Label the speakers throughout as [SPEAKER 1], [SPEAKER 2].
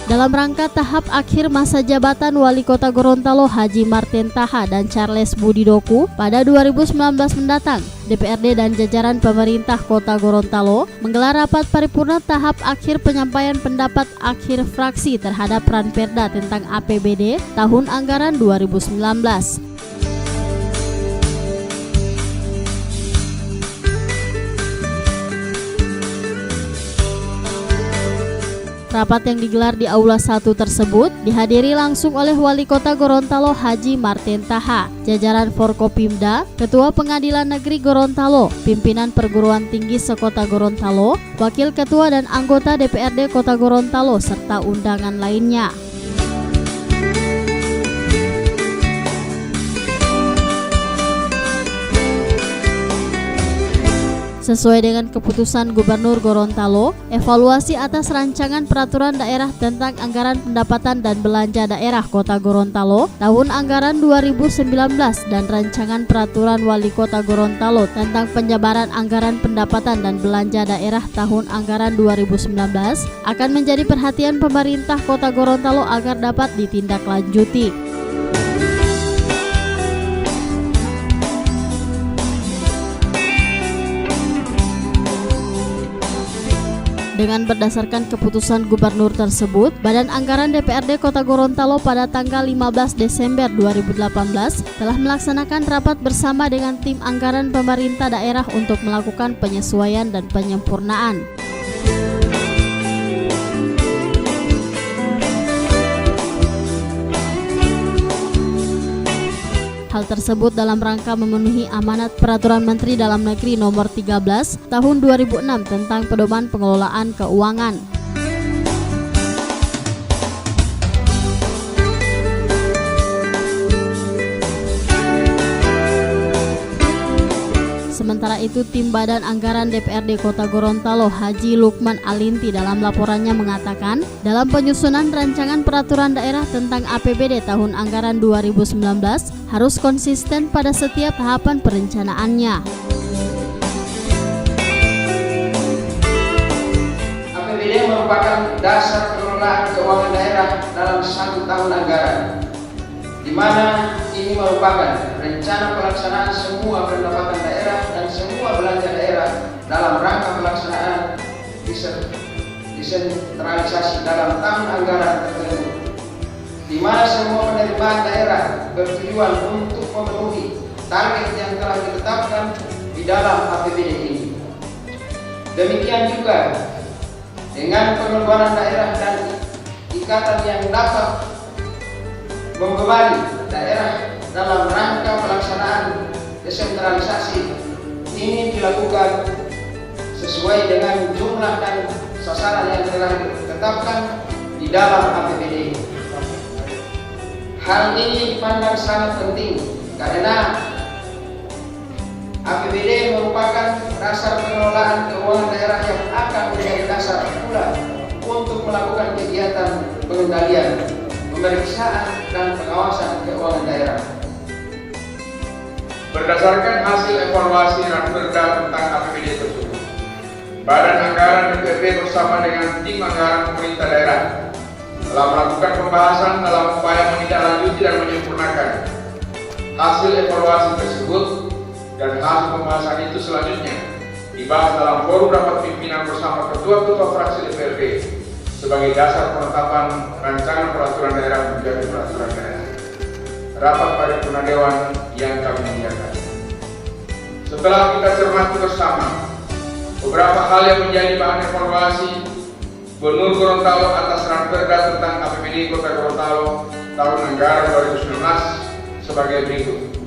[SPEAKER 1] Dalam rangka tahap akhir masa jabatan Wali Kota Gorontalo Haji Martin Taha dan Charles Budidoku pada 2019 mendatang, DPRD dan jajaran pemerintah Kota Gorontalo menggelar rapat paripurna tahap akhir penyampaian pendapat akhir fraksi terhadap Ranperda tentang APBD tahun anggaran 2019. Rapat yang digelar di Aula 1 tersebut dihadiri langsung oleh Wali Kota Gorontalo Haji Martin Taha, jajaran Forkopimda, Ketua Pengadilan Negeri Gorontalo, pimpinan Perguruan Tinggi Sekota Gorontalo, Wakil Ketua dan anggota DPRD Kota Gorontalo, serta undangan lainnya. Sesuai dengan keputusan Gubernur Gorontalo, evaluasi atas rancangan peraturan daerah tentang anggaran pendapatan dan belanja daerah Kota Gorontalo tahun anggaran 2019 dan rancangan peraturan Wali Kota Gorontalo tentang penjabaran anggaran pendapatan dan belanja daerah tahun anggaran 2019 akan menjadi perhatian pemerintah Kota Gorontalo agar dapat ditindaklanjuti. Dengan berdasarkan keputusan gubernur tersebut, Badan Anggaran DPRD Kota Gorontalo pada tanggal 15 Desember 2018 telah melaksanakan rapat bersama dengan tim anggaran pemerintah daerah untuk melakukan penyesuaian dan penyempurnaan. Hal tersebut dalam rangka memenuhi amanat Peraturan Menteri Dalam Negeri Nomor 13 Tahun 2006 tentang Pedoman Pengelolaan Keuangan. Sementara itu, tim Badan Anggaran DPRD Kota Gorontalo Haji Lukman Alinti dalam laporannya mengatakan, dalam penyusunan rancangan peraturan daerah tentang APBD tahun anggaran 2019 harus konsisten pada setiap tahapan perencanaannya.
[SPEAKER 2] APBD merupakan dasar pengelolaan keuangan daerah dalam satu tahun anggaran, di mana ini merupakan rencana pelaksanaan semua pendapatan daerah dan semua belanja daerah dalam rangka pelaksanaan desentralisasi dalam tahun anggaran tertentu, di mana semua penerimaan daerah bertujuan untuk memenuhi target yang telah ditetapkan di dalam APBD ini. Demikian juga dengan pengeluaran daerah dan ikatan yang dapat membebani daerah dalam rangka pelaksanaan desentralisasi ini dilakukan sesuai dengan jumlah dan sasaran yang telah ditetapkan di dalam APBD. Hal ini dipandang sangat penting karena APBD merupakan dasar pengelolaan keuangan daerah yang akan menjadi dasar pula untuk melakukan kegiatan pengendalian, pemeriksaan dan pengawasan keuangan daerah.
[SPEAKER 3] Berdasarkan hasil evaluasi Ranperda tentang APBD tersebut, Badan Anggaran DPRD bersama dengan tim anggaran pemerintah daerah telah melakukan pembahasan dalam upaya menindaklanjuti dan menyempurnakan hasil evaluasi tersebut, dan hasil pembahasan itu selanjutnya dibahas dalam forum rapat pimpinan bersama ketua-ketua fraksi DPRD sebagai dasar penetapan rancangan peraturan daerah menjadi peraturan daerah. Rapat paripurna Dewan yang kami muliakan, setelah kita cermati bersama beberapa hal yang menjadi bahan evaluasi Gubernur Gorontalo atas Ranperda tentang APBD Kota Gorontalo tahun anggaran 2019 sebagai berikut.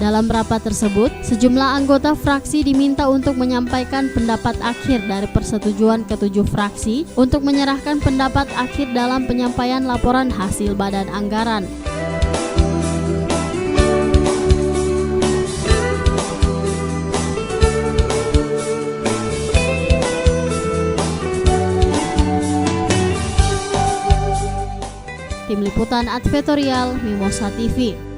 [SPEAKER 1] Dalam rapat tersebut, sejumlah anggota fraksi diminta untuk menyampaikan pendapat akhir dari persetujuan ketujuh fraksi untuk menyerahkan pendapat akhir dalam penyampaian laporan hasil Badan Anggaran. Tim Liputan Advertorial Mimosa TV.